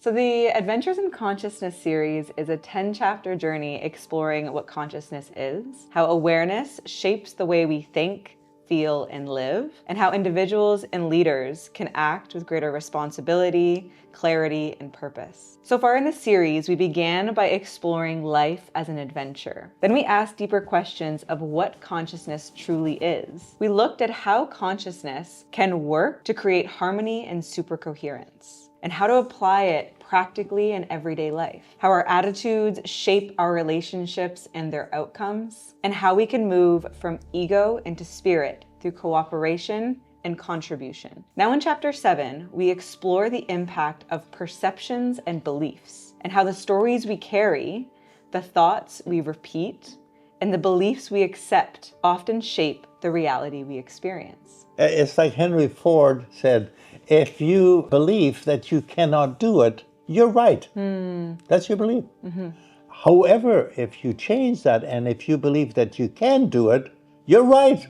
So the Adventures in Consciousness series is a 10-chapter journey exploring what consciousness is, how awareness shapes the way we think, feel, and live, and how individuals and leaders can act with greater responsibility, clarity, and purpose. So far in the series, we began by exploring life as an adventure. Then we asked deeper questions of what consciousness truly is. We looked at how consciousness can work to create harmony and supercoherence, and how to apply it practically in everyday life, how our attitudes shape our relationships and their outcomes, and how we can move from ego into spirit through cooperation and contribution. Now in Chapter 7, we explore the impact of perceptions and beliefs, and how the stories we carry, the thoughts we repeat, and the beliefs we accept often shape the reality we experience. It's like Henry Ford said, if you believe that you cannot do it, you're right. That's your belief. However, if you change that and if you believe that you can do it, you're right.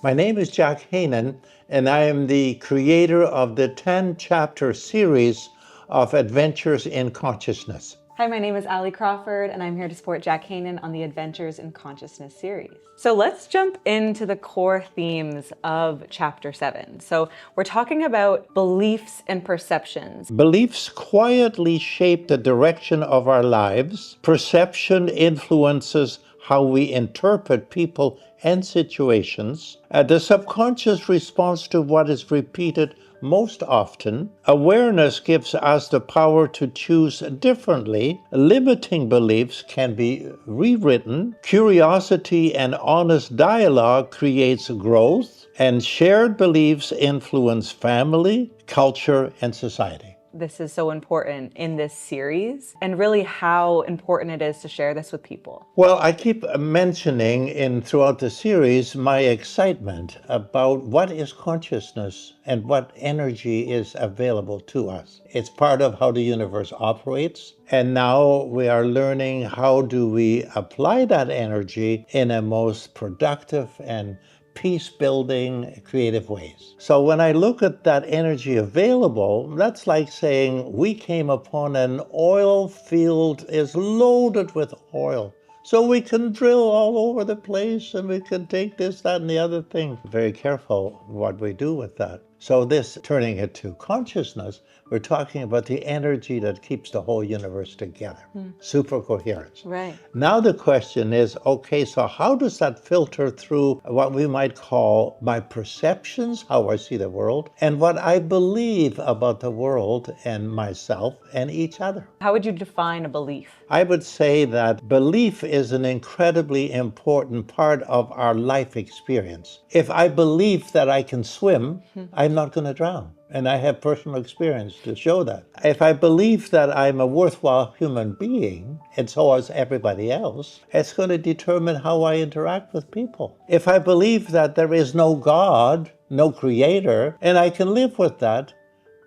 My name is Jack Heynen, and I am the creator of the 10-chapter series of Adventures in Consciousness. Hi, my name is Allie Crawford, and I'm here to support Jack Heynen on the Adventures in Consciousness series. So let's jump into the core themes of Chapter 7. So we're talking about beliefs and perceptions. Beliefs quietly shape the direction of our lives. Perception influences how we interpret people and situations. The subconscious responds to what is repeated most often. Awareness gives us the power to choose differently. Limiting beliefs can be rewritten. Curiosity and honest dialogue creates growth. And shared beliefs influence family, culture, and society. This is so important in this series, and really how important it is to share this with people. Well, I keep mentioning throughout the series my excitement about what is consciousness and what energy is available to us. It's part of how the universe operates, and now we are learning how do we apply that energy in a most productive and peace-building, creative ways. So when I look at that energy available, that's like saying we came upon an oil field is loaded with oil. So we can drill all over the place and we can take this, that, and the other thing. Very careful what we do with that. So this, turning it to consciousness, we're talking about the energy that keeps the whole universe together. Supercoherence. Right. Now the question is, okay, so how does that filter through what we might call my perceptions, how I see the world, and what I believe about the world and myself and each other? How would you define a belief? I would say that belief is an incredibly important part of our life experience. If I believe that I can swim, I'm not going to drown. And I have personal experience to show that. If I believe that I'm a worthwhile human being, and so is everybody else, it's going to determine how I interact with people. If I believe that there is no God, no creator, and I can live with that,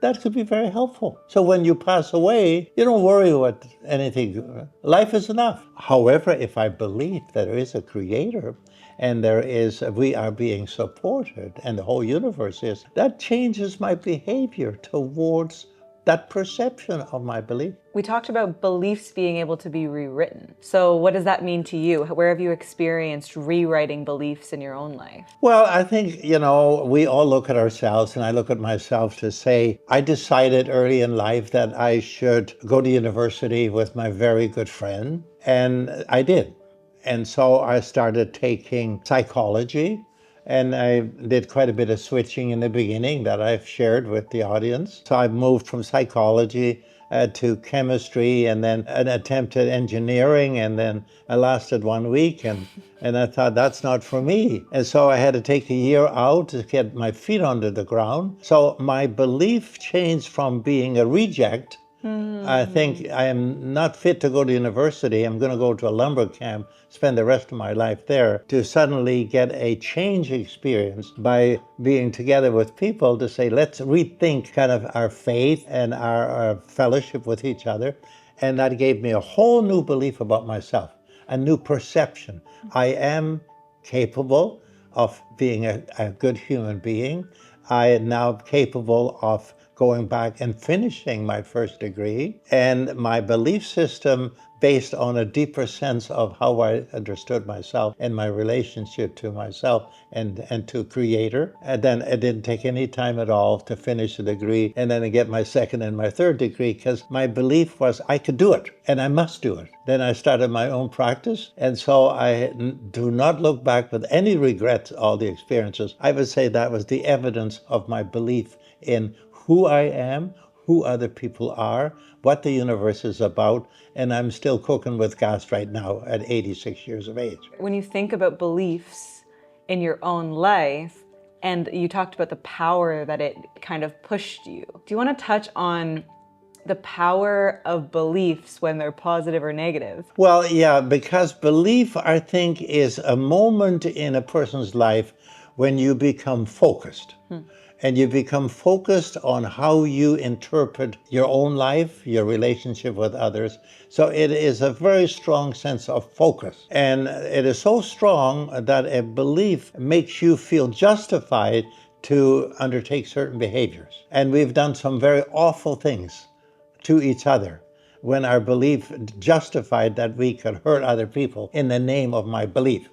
that could be very helpful. So when you pass away, you don't worry about anything. Life is enough. However, if I believe that there is a creator, and we are being supported, and the whole universe is, that changes my behavior towards that perception of my belief. We talked about beliefs being able to be rewritten. So what does that mean to you? Where have you experienced rewriting beliefs in your own life? Well, I think, we all look at ourselves, and I look at myself to say, I decided early in life that I should go to university with my very good friend, and I did. And so I started taking psychology, and I did quite a bit of switching in the beginning that I've shared with the audience. So I moved from psychology to chemistry, and then an attempt at engineering, and then I lasted 1 week, and I thought, that's not for me. And so I had to take a year out to get my feet under the ground. So my belief changed from being a reject. I think I am not fit to go to university. I'm going to go to a lumber camp, spend the rest of my life there, to suddenly get a change experience by being together with people to say, let's rethink kind of our faith and our fellowship with each other. And that gave me a whole new belief about myself, a new perception. I am capable of being a good human being. I am now capable of going back and finishing my first degree. And my belief system, based on a deeper sense of how I understood myself and my relationship to myself and to Creator. And then it didn't take any time at all to finish the degree and then get my second and my third degree, because my belief was I could do it and I must do it. Then I started my own practice. And so I do not look back with any regrets all the experiences. I would say that was the evidence of my belief in who I am, who other people are, what the universe is about, and I'm still cooking with gas right now at 86 years of age. When you think about beliefs in your own life, and you talked about the power that it kind of pushed you, do you want to touch on the power of beliefs when they're positive or negative? Well, yeah, because belief, I think, is a moment in a person's life when you become focused. And you become focused on how you interpret your own life, your relationship with others. So it is a very strong sense of focus. And it is so strong that a belief makes you feel justified to undertake certain behaviors. And we've done some very awful things to each other when our belief justified that we could hurt other people in the name of my belief.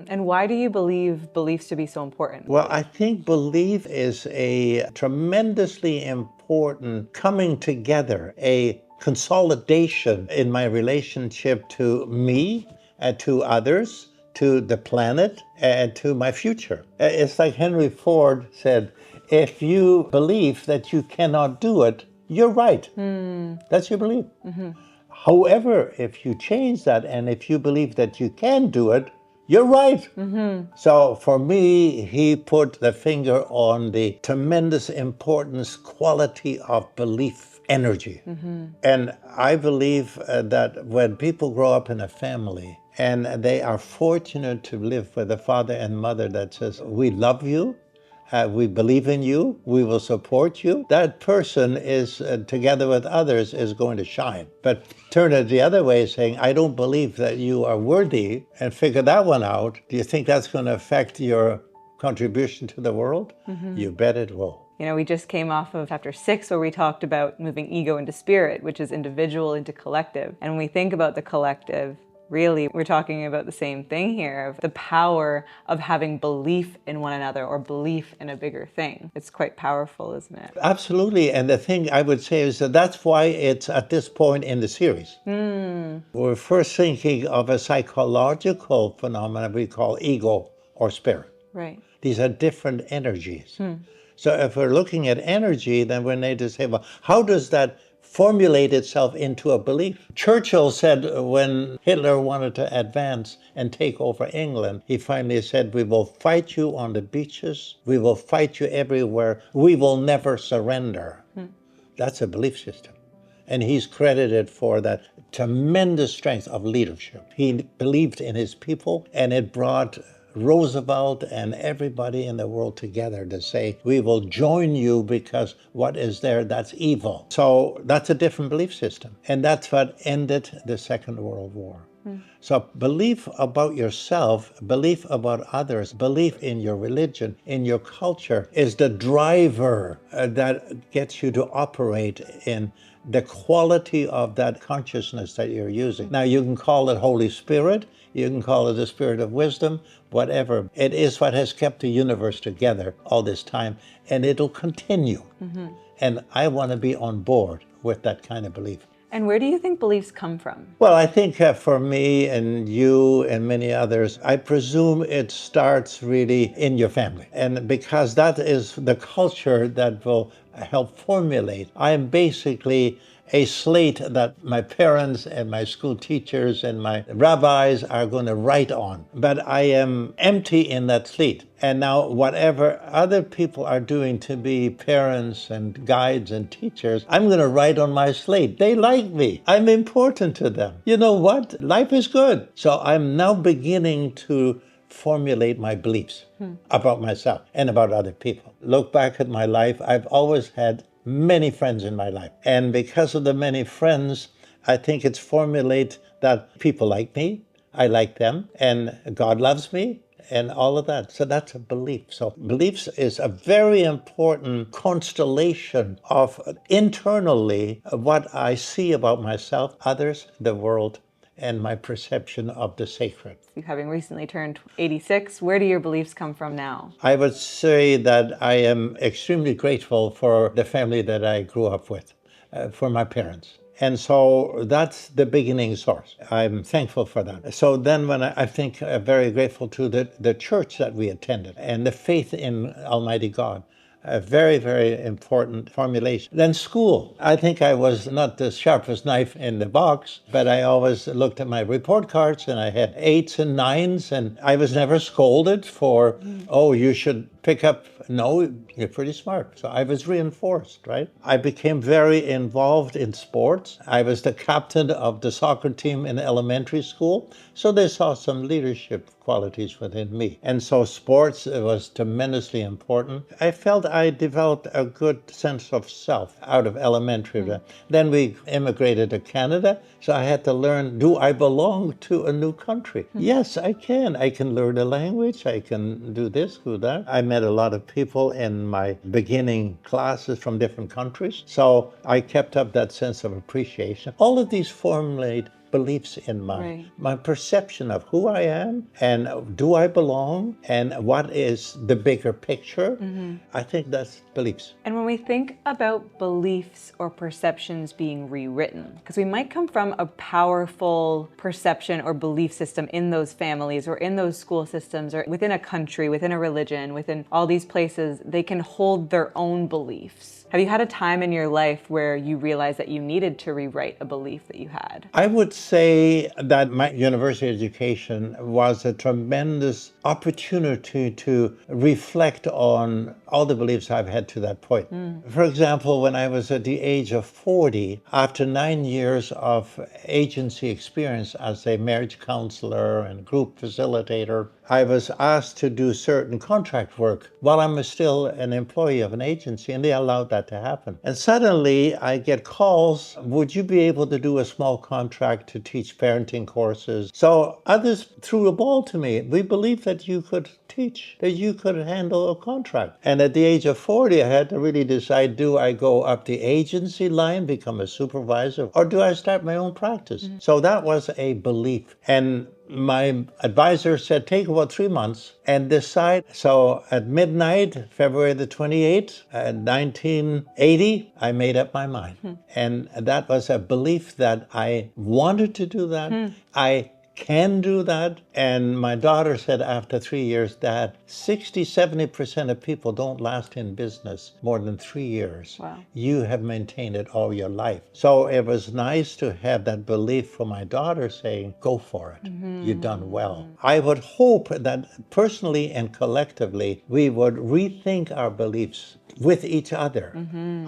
And why do you believe beliefs to be so important? Well, I think belief is a tremendously important coming together, a consolidation in my relationship to me and to others, to the planet, and to my future. It's like Henry Ford said, if you believe that you cannot do it, you're right. That's your belief. However, if you change that and if you believe that you can do it, you're right. So for me, he put the finger on the tremendous importance, quality of belief, energy. And I believe that when people grow up in a family and they are fortunate to live with a father and mother that says, we love you, we believe in you, we will support you, that person is, together with others, is going to shine. But turn it the other way, saying, I don't believe that you are worthy, and figure that one out, do you think that's going to affect your contribution to the world? You bet it will. You know, we just came off of chapter 6 where we talked about moving ego into spirit, which is individual into collective. And when we think about the collective, really, we're talking about the same thing here, of the power of having belief in one another or belief in a bigger thing. It's quite powerful, isn't it? Absolutely. And the thing I would say is that that's why it's at this point in the series. We're first thinking of a psychological phenomenon we call ego or spirit. Right. These are different energies. So if we're looking at energy, then we need to say, well, how does that formulate itself into a belief? Churchill said when Hitler wanted to advance and take over England, he finally said, we will fight you on the beaches, we will fight you everywhere, we will never surrender. That's a belief system. And he's credited for that tremendous strength of leadership. He believed in his people, and it brought Roosevelt and everybody in the world together to say, we will join you because what is there, that's evil. So that's a different belief system. And that's what ended the Second World War. So belief about yourself, belief about others, belief in your religion, in your culture is the driver that gets you to operate in the quality of that consciousness that you're using. Now, you can call it Holy Spirit, you can call it the Spirit of wisdom, whatever. It is what has kept the universe together all this time, and it'll continue. And I want to be on board with that kind of belief. And where do you think beliefs come from? Well, I think for me and you and many others, I presume it starts really in your family. And because that is the culture that will help formulate. I am basically a slate that my parents and my school teachers and my rabbis are going to write on. But I am empty in that slate. And now whatever other people are doing to be parents and guides and teachers, I'm going to write on my slate. They like me. I'm important to them. You know what? Life is good. So I'm now beginning to formulate my beliefs about myself and about other people. Look back at my life. I've always had many friends in my life. And because of the many friends, I think it's formulate that people like me, I like them, and God loves me, and all of that. So that's a belief. So beliefs is a very important constellation of internally what I see about myself, others, the world, and my perception of the sacred. Having recently turned 86, where do your beliefs come from now? I would say that I am extremely grateful for the family that I grew up with, for my parents. And so that's the beginning source. I'm thankful for that. So then when I think very grateful to the church that we attended and the faith in Almighty God. A very, very important formulation. Then school. I think I was not the sharpest knife in the box, but I always looked at my report cards and I had 8s and 9s, and I was never scolded for, oh, you should pick up. No, you're pretty smart. So I was reinforced, right? I became very involved in sports. I was the captain of the soccer team in elementary school. So they saw some leadership qualities within me. And so sports was tremendously important. I felt I developed a good sense of self out of elementary. Then we immigrated to Canada. So I had to learn, do I belong to a new country? Yes, I can. I can learn a language. I can do this, do that. I met a lot of people in my beginning classes from different countries. So I kept up that sense of appreciation. All of these formulate beliefs in my perception of who I am and do I belong and what is the bigger picture. I think that's beliefs. And when we think about beliefs or perceptions being rewritten, because we might come from a powerful perception or belief system in those families or in those school systems or within a country, within a religion, within all these places, they can hold their own beliefs. Have you had a time in your life where you realized that you needed to rewrite a belief that you had? I would say that my university education was a tremendous opportunity to reflect on all the beliefs I've had to that point. For example, when I was at the age of 40, after 9 years of agency experience as a marriage counselor and group facilitator, I was asked to do certain contract work while I'm still an employee of an agency, and they allowed that to happen. And suddenly I get calls, would you be able to do a small contract to teach parenting courses? So others threw a ball to me. We believe that you could teach, that you could handle a contract. And at the age of 40, I had to really decide, do I go up the agency line, become a supervisor, or do I start my own practice? So that was a belief. And my advisor said, take about 3 months and decide. So at midnight, February the 28th, 1980, I made up my mind. And that was a belief that I wanted to do that. I can do that. And my daughter said after 3 years that 60-70% of people don't last in business more than 3 years. Wow. You have maintained it all your life. So it was nice to have that belief from my daughter saying, go for it. You've done well. I would hope that personally and collectively, we would rethink our beliefs with each other.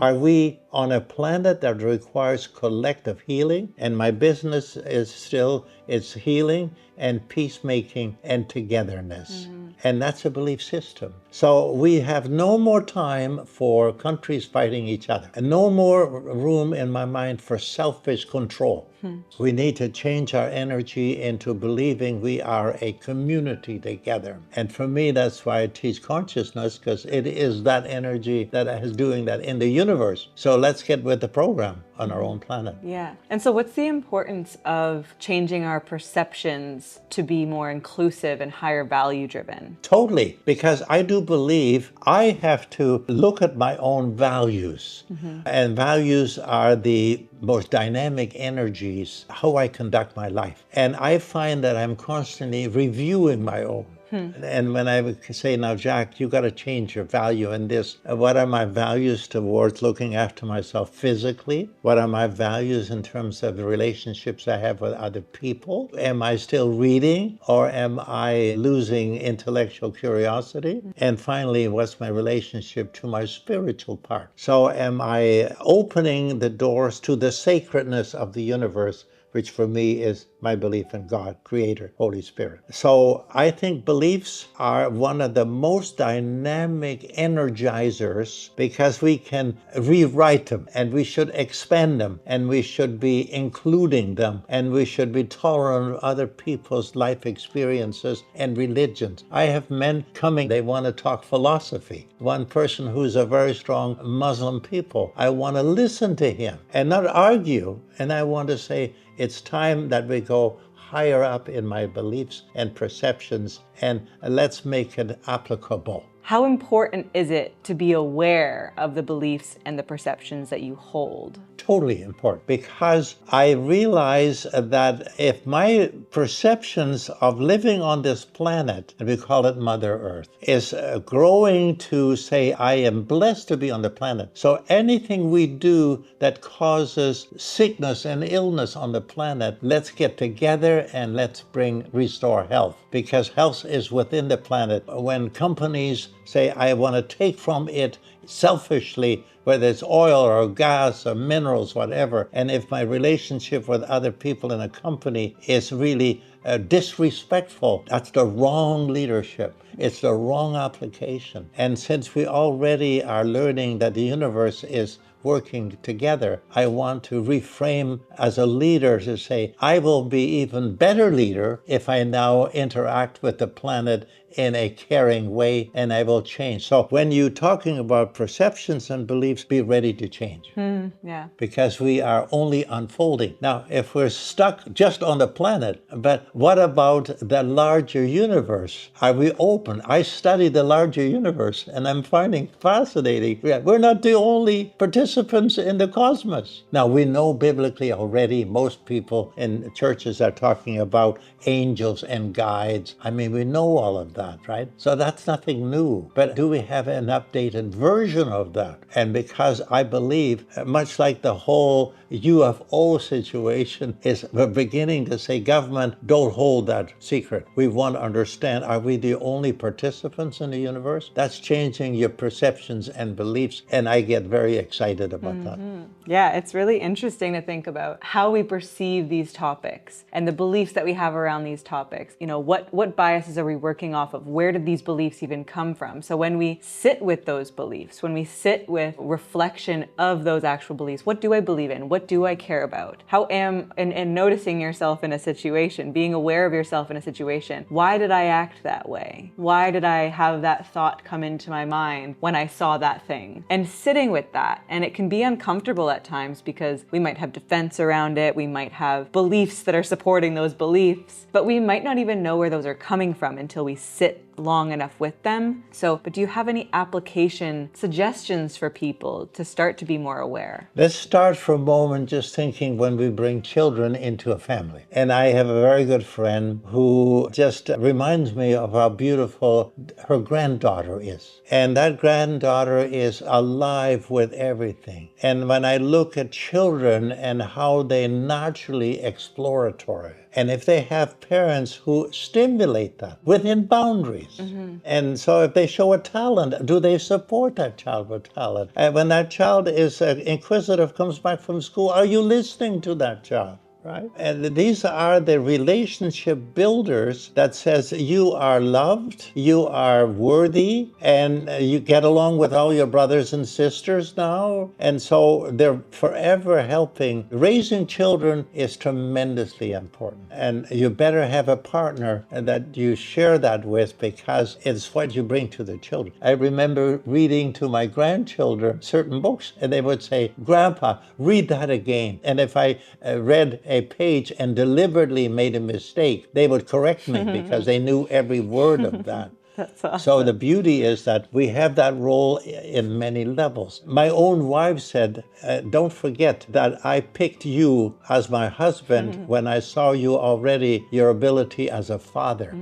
Are we on a planet that requires collective healing? And my business is still, it's healing and peacemaking and togetherness. And that's a belief system. So we have no more time for countries fighting each other, and no more room in my mind for selfish control. We need to change our energy into believing we are a community together. And for me, that's why I teach consciousness, because it is that energy that is doing that in the universe. So let's get with the program on our own planet. Yeah. And so what's the importance of changing our perceptions to be more inclusive and higher value driven? Totally, because I do believe I have to look at my own values. And values are the most dynamic energies, how I conduct my life. And I find that I'm constantly reviewing my own. And when I would say, now, Jack, you got to change your value in this. What are my values towards looking after myself physically? What are my values in terms of the relationships I have with other people? Am I still reading, or am I losing intellectual curiosity? And finally, what's my relationship to my spiritual part? So am I opening the doors to the sacredness of the universe which for me is my belief in God, Creator, Holy Spirit. So I think beliefs are one of the most dynamic energizers because we can rewrite them, and we should expand them, and we should be including them, and we should be tolerant of other people's life experiences and religions. I have men coming, they want to talk philosophy. One person who's a very strong Muslim people, I want to listen to him and not argue, and I want to say, it's time that we go higher up in my beliefs and perceptions, and let's make it applicable. How important is it to be aware of the beliefs and the perceptions that you hold? Totally important, because I realize that if my perceptions of living on this planet, and we call it Mother Earth, is growing to say I am blessed to be on the planet. So anything we do that causes sickness and illness on the planet, let's get together and let's restore health, because health is within the planet. When companies say I want to take from it selfishly, whether it's oil or gas or minerals, whatever, and if my relationship with other people in a company is really disrespectful, that's the wrong leadership. It's the wrong application. And since we already are learning that the universe is working together, I want to reframe as a leader to say, I will be even better leader if I now interact with the planet in a caring way, and I will change. So when you're talking about perceptions and beliefs, be ready to change. Yeah. Because we are only unfolding. Now, if we're stuck just on the planet, but what about the larger universe? Are we open? I study the larger universe, and I'm finding fascinating. We're not the only participants in the cosmos. Now, we know biblically already, most people in churches are talking about angels and guides. I mean, we know all of that, right? So that's nothing new. But do we have an updated version of that? And because I believe, much like the whole UFO situation, is we're beginning to say, government, don't hold that secret. We want to understand, are we the only participants in the universe? That's changing your perceptions and beliefs, and I get very excited about that. Yeah, it's really interesting to think about how we perceive these topics and the beliefs that we have around these topics. You know, what biases are we working off of? Where did these beliefs even come from? So when we sit with those beliefs, when we sit with reflection of those actual beliefs, what do I believe in? What do I care about? And noticing yourself in a situation, being aware of yourself in a situation. Why did I act that way? Why did I have that thought come into my mind when I saw that thing? And sitting with that. And it can be uncomfortable at times because we might have defense around it. We might have beliefs that are supporting those beliefs, but we might not even know where those are coming from until we sit long enough with them. But do you have any application suggestions for people to start to be more aware? Let's start for a moment just thinking when we bring children into a family. And I have a very good friend who just reminds me of how beautiful her granddaughter is. And that granddaughter is alive with everything. And when I look at children and how they naturally exploratory, and if they have parents who stimulate that within boundaries, and so if they show a talent, do they support that child with talent? And when that child is inquisitive, comes back from school, are you listening to that child? Right? And these are the relationship builders that says you are loved, you are worthy, and you get along with all your brothers and sisters now. And so they're forever helping. Raising children is tremendously important. And you better have a partner that you share that with, because it's what you bring to the children. I remember reading to my grandchildren certain books, and they would say, Grandpa, read that again. And if I read a page and deliberately made a mistake, they would correct me because they knew every word of that. That's awesome. So the beauty is that we have that role in many levels. My own wife said, don't forget that I picked you as my husband when I saw you already, your ability as a father.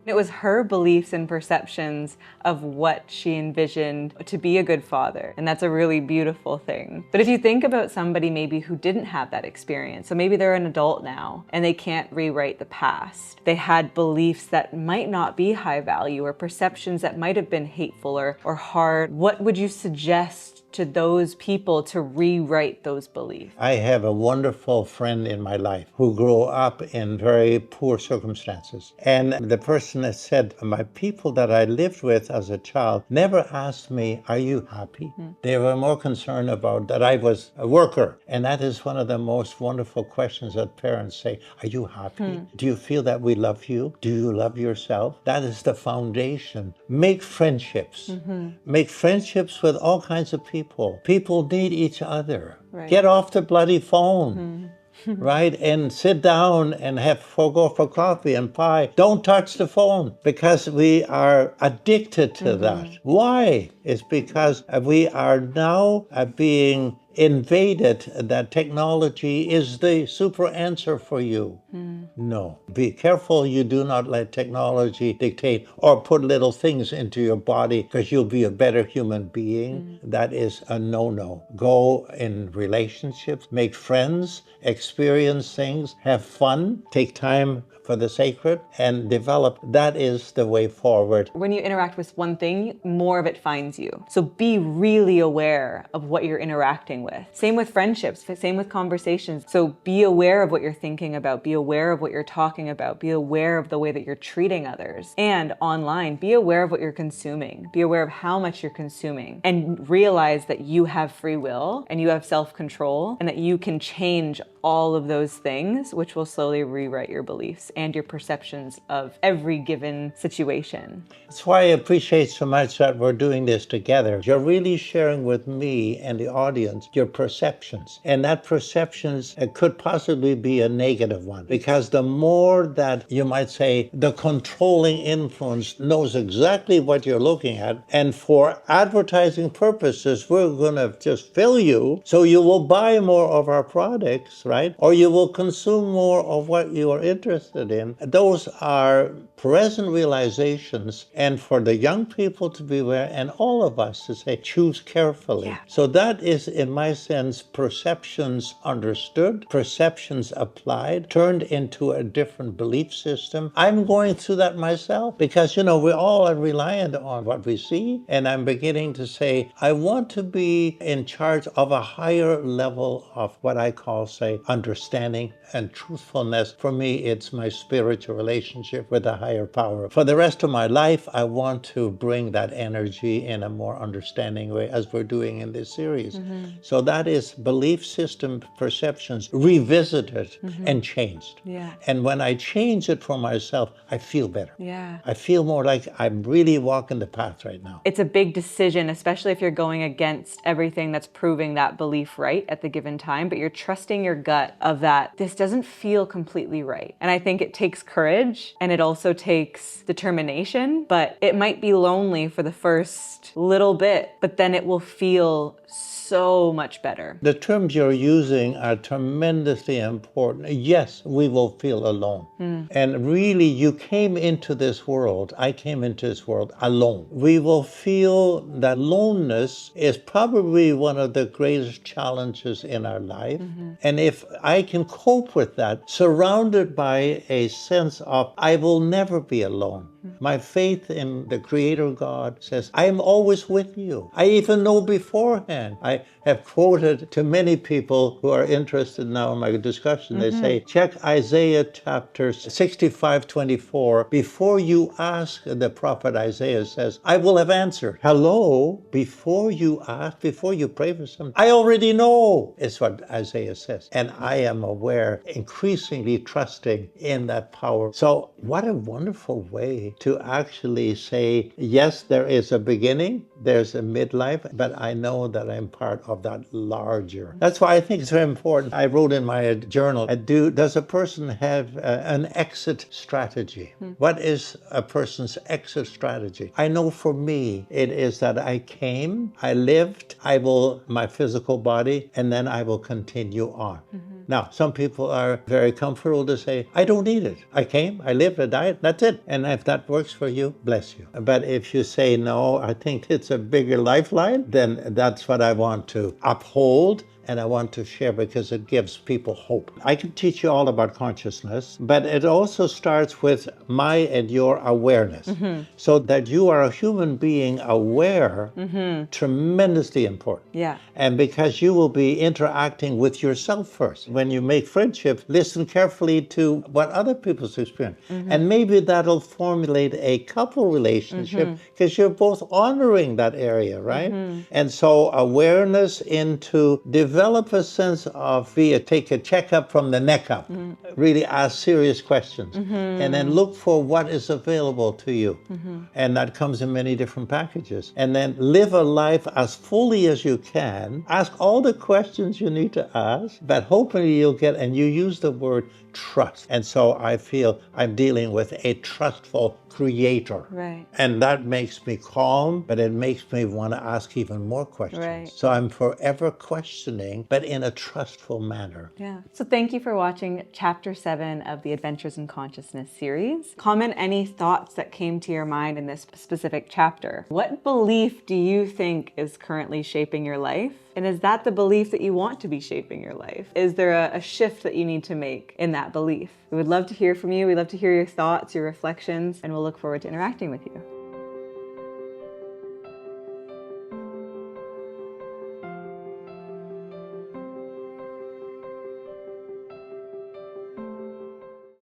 It was her beliefs and perceptions of what she envisioned to be a good father. And that's a really beautiful thing. But if you think about somebody maybe who didn't have that experience, so maybe they're an adult now and they can't rewrite the past. They had beliefs that might not be high value or perceptions that might have been hateful or hard. What would you suggest to those people to rewrite those beliefs? I have a wonderful friend in my life who grew up in very poor circumstances. And the person has said, my people that I lived with as a child never asked me, are you happy? They were more concerned about that I was a worker. And that is one of the most wonderful questions that parents say, are you happy? Do you feel that we love you? Do you love yourself? That is the foundation. Make friendships. Make friendships with all kinds of people. People need each other. Right. Get off the bloody phone, right? And sit down and go for coffee and pie. Don't touch the phone because we are addicted to that. Why? It's because we are now being invaded that technology is the super answer for you. No. Be careful you do not let technology dictate or put little things into your body because you'll be a better human being. That is a no-no. Go in relationships, make friends, experience things, have fun, take time for the sacred, and develop. That is the way forward. When you interact with one thing, more of it finds you. So be really aware of what you're interacting with. Same with friendships, same with conversations. So be aware of what you're thinking about, be aware of what you're talking about, be aware of the way that you're treating others. And online, be aware of what you're consuming, be aware of how much you're consuming, and realize that you have free will and you have self-control and that you can change all of those things, which will slowly rewrite your beliefs and your perceptions of every given situation. That's why I appreciate so much that we're doing this together. You're really sharing with me and the audience your perceptions. And that perceptions could possibly be a negative one, because the more that you might say the controlling influence knows exactly what you're looking at, and for advertising purposes, we're going to just fill you so you will buy more of our products, right? Or you will consume more of what you are interested in. Those are present realizations, and for the young people to be aware, and all of us to say, choose carefully. Yeah. So that is, in my sense, perceptions understood, perceptions applied, turned into a different belief system. I'm going through that myself because, we all are reliant on what we see, and I'm beginning to say, I want to be in charge of a higher level of what I call, say, understanding and truthfulness. For me, it's my spiritual relationship with a higher power. For the rest of my life, I want to bring that energy in a more understanding way, as we're doing in this series. So that is belief system perceptions revisited and changed. Yeah. And when I change it for myself, I feel better. Yeah. I feel more like I'm really walking the path right now. It's a big decision, especially if you're going against everything that's proving that belief right at the given time, but you're trusting your gut of that this doesn't feel completely right. And I think it takes courage, and it also takes determination, but it might be lonely for the first little bit, but then it will feel so much better. The terms you're using are tremendously important. Yes, we will feel alone. And really, you came into this world, I came into this world alone. We will feel that loneliness is probably one of the greatest challenges in our life. And if I can cope with that, surrounded by a sense of, I will never be alone. My faith in the Creator God says, I am always with you. I even know beforehand. I have quoted to many people who are interested now in my discussion. They say, check Isaiah chapter 65:24. Before you ask, the prophet Isaiah says, I will have answered. Hello, before you ask, before you pray for something, I already know, is what Isaiah says. And I am aware, increasingly trusting in that power. So what a wonderful way to actually say, yes, there is a beginning, there's a midlife, but I know that I'm part of that larger. That's why I think it's very important. I wrote in my journal, does a person have an exit strategy? What is a person's exit strategy? I know for me, it is that I came, I lived, my physical body, and then I will continue on. Now, some people are very comfortable to say, I don't need it. I came, I lived, I died, that's it. And if that works for you, bless you. But if you say, no, I think it's a bigger lifeline, then that's what I want to uphold. And I want to share because it gives people hope. I can teach you all about consciousness, but it also starts with my and your awareness. So that you are a human being aware, tremendously important. Yeah. And because you will be interacting with yourself first. When you make friendship, listen carefully to what other people's experience. And maybe that'll formulate a couple relationship because you're both honoring that area, right? And so awareness into develop a sense of take a checkup from the neck up. Really ask serious questions. And then look for what is available to you. And that comes in many different packages. And then live a life as fully as you can. Ask all the questions you need to ask, but hopefully you'll get, and you use the word trust. And so I feel I'm dealing with a trustful creator. Right. And that makes me calm, but it makes me want to ask even more questions. Right. So I'm forever questioning, but in a trustful manner. Yeah. So thank you for watching Chapter 7 of the Adventures in Consciousness series. Comment any thoughts that came to your mind in this specific chapter. What belief do you think is currently shaping your life? And is that the belief that you want to be shaping your life? Is there a shift that you need to make in that belief? We would love to hear from you. We'd love to hear your thoughts, your reflections, and we'll look forward to interacting with you.